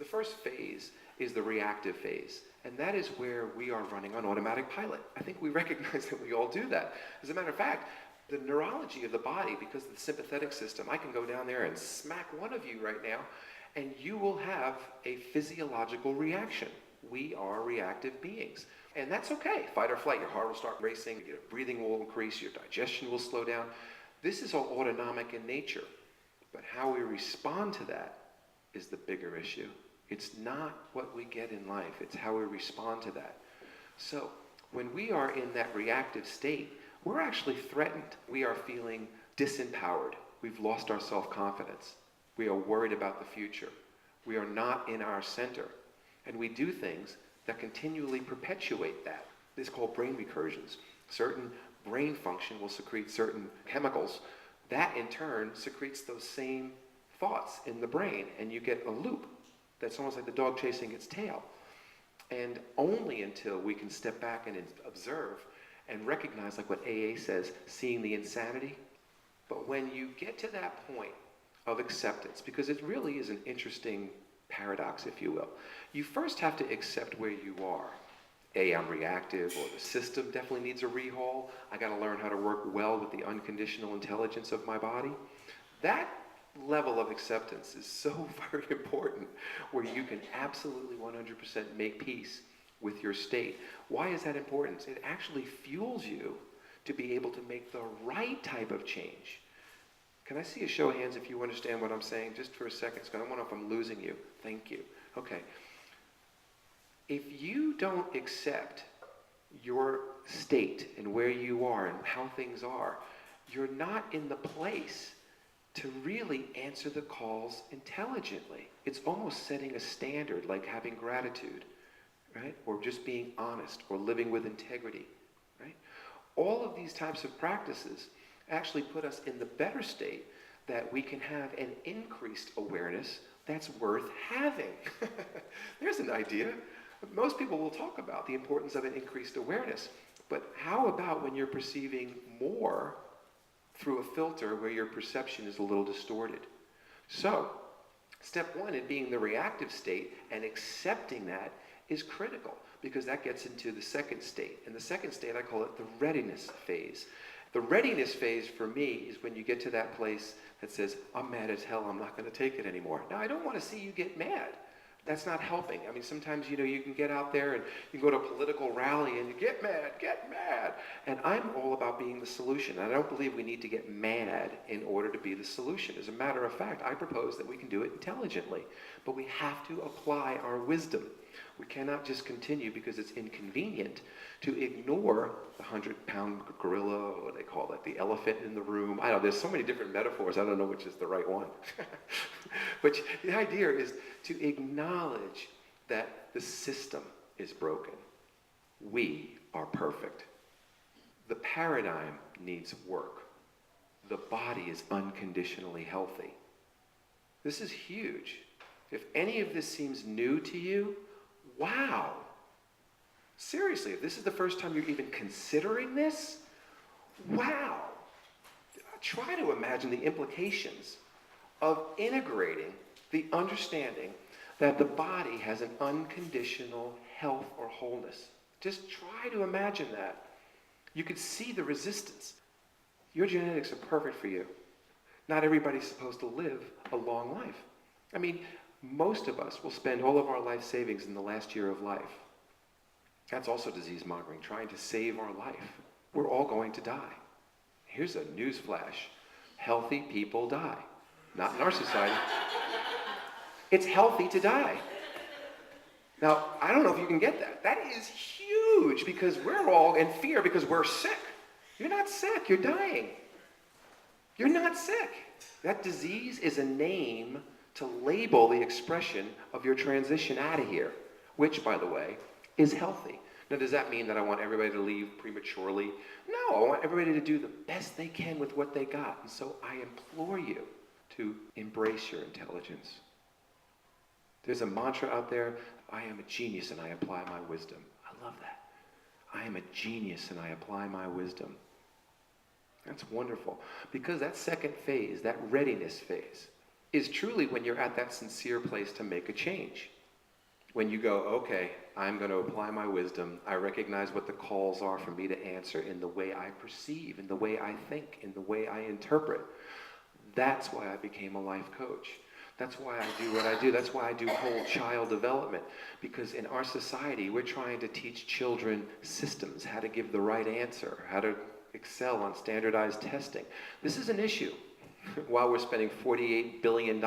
The first phase is the reactive phase, and that is where we are running on automatic pilot. I think we recognize that we all do that. As a matter of fact, the neurology of the body, because of the sympathetic system, I can go down there and smack one of you right now, and you will have a physiological reaction. We are reactive beings. And that's okay. Fight or flight, your heart will start racing, your breathing will increase, your digestion will slow down. This is all autonomic in nature. But how we respond to that is the bigger issue. It's not what we get in life, it's how we respond to that. So, when we are in that reactive state, we're actually threatened. We are feeling disempowered. We've lost our self-confidence. We are worried about the future. We are not in our center. And we do things that continually perpetuate that. This is called brain recursions. Certain brain function will secrete certain chemicals. That in turn secretes those same thoughts in the brain, and you get a loop that's almost like the dog chasing its tail. And only until we can step back and observe and recognize, like what AA says, seeing the insanity. But when you get to that point of acceptance, because it really is an interesting paradox, if you will, you first have to accept where you are. I'm reactive, or the system definitely needs a rehaul. I got to learn how to work well with the unconditional intelligence of my body. That level of acceptance is so very important, where you can absolutely 100% make peace with your state. Why is that important? It actually fuels you to be able to make the right type of change. Can I see a show of hands if you understand what I'm saying, just for a second? Because I don't know if I'm losing you. Thank you. Okay. If you don't accept your state and where you are and how things are, you're not in the place to really answer the calls intelligently. It's almost setting a standard, like having gratitude, right? Or just being honest, or living with integrity, right? All of these types of practices actually put us in the better state that we can have an increased awareness that's worth having. There's an idea. Most people will talk about the importance of an increased awareness, but how about when you're perceiving more through a filter where your perception is a little distorted? So, step one in being the reactive state and accepting that is critical, because that gets into the second state. And the second state, I call it the readiness phase. The readiness phase for me is when you get to that place that says, I'm mad as hell, I'm not going to take it anymore. Now, I don't want to see you get mad. That's not helping. I mean, sometimes, you can get out there and you go to a political rally and you get mad. And I'm all about being the solution. I don't believe we need to get mad in order to be the solution. As a matter of fact, I propose that we can do it intelligently. But we have to apply our wisdom. We cannot just continue, because it's inconvenient, to ignore the 100-pound gorilla, or what they call it, the elephant in the room. I don't know, there's so many different metaphors, I don't know which is the right one. But the idea is to acknowledge that the system is broken. We are perfect. The paradigm needs work. The body is unconditionally healthy. This is huge. If any of this seems new to you, wow. Seriously, if this is the first time you're even considering this, wow. Try to imagine the implications of integrating the understanding that the body has an unconditional health or wholeness. Just try to imagine that. You could see the resistance. Your genetics are perfect for you. Not everybody's supposed to live a long life. I mean, most of us will spend all of our life savings in the last year of life. That's also disease-mongering, trying to save our life. We're all going to die. Here's a news flash. Healthy people die. Not in our society. It's healthy to die. Now, I don't know if you can get that. That is huge, because we're all in fear because we're sick. You're not sick, you're dying. You're not sick. That disease is a name to label the expression of your transition out of here, which, by the way, is healthy. Now, does that mean that I want everybody to leave prematurely? No, I want everybody to do the best they can with what they got. And so I implore you to embrace your intelligence. There's a mantra out there, I am a genius and I apply my wisdom. I love that. I am a genius and I apply my wisdom. That's wonderful, because that second phase, that readiness phase, is truly when you're at that sincere place to make a change. When you go, okay, I'm going to apply my wisdom. I recognize what the calls are for me to answer in the way I perceive, in the way I think, in the way I interpret. That's why I became a life coach. That's why I do what I do. That's why I do whole child development. Because in our society, we're trying to teach children systems, how to give the right answer, how to excel on standardized testing. This is an issue. While we're spending $48 billion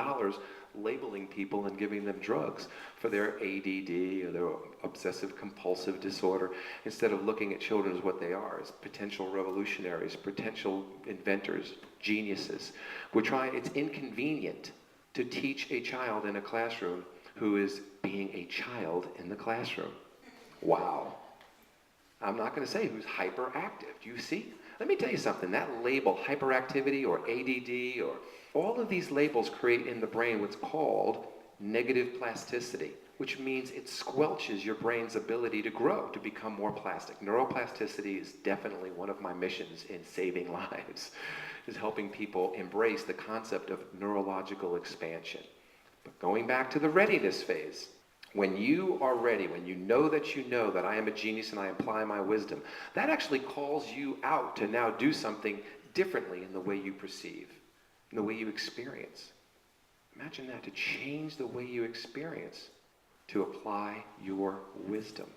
labeling people and giving them drugs for their ADD or their obsessive compulsive disorder, instead of looking at children as what they are, as potential revolutionaries, potential inventors, geniuses. It's inconvenient to teach a child in a classroom who is being a child in the classroom. Wow. I'm not going to say who's hyperactive. Do you see? Let me tell you something. That label, hyperactivity or ADD, or all of these labels create in the brain what's called negative plasticity, which means it squelches your brain's ability to grow, to become more plastic. Neuroplasticity is definitely one of my missions in saving lives, is helping people embrace the concept of neurological expansion. But going back to the readiness phase, when you are ready, when you know that I am a genius and I apply my wisdom, that actually calls you out to now do something differently in the way you perceive, in the way you experience. Imagine that, to change the way you experience, to apply your wisdom.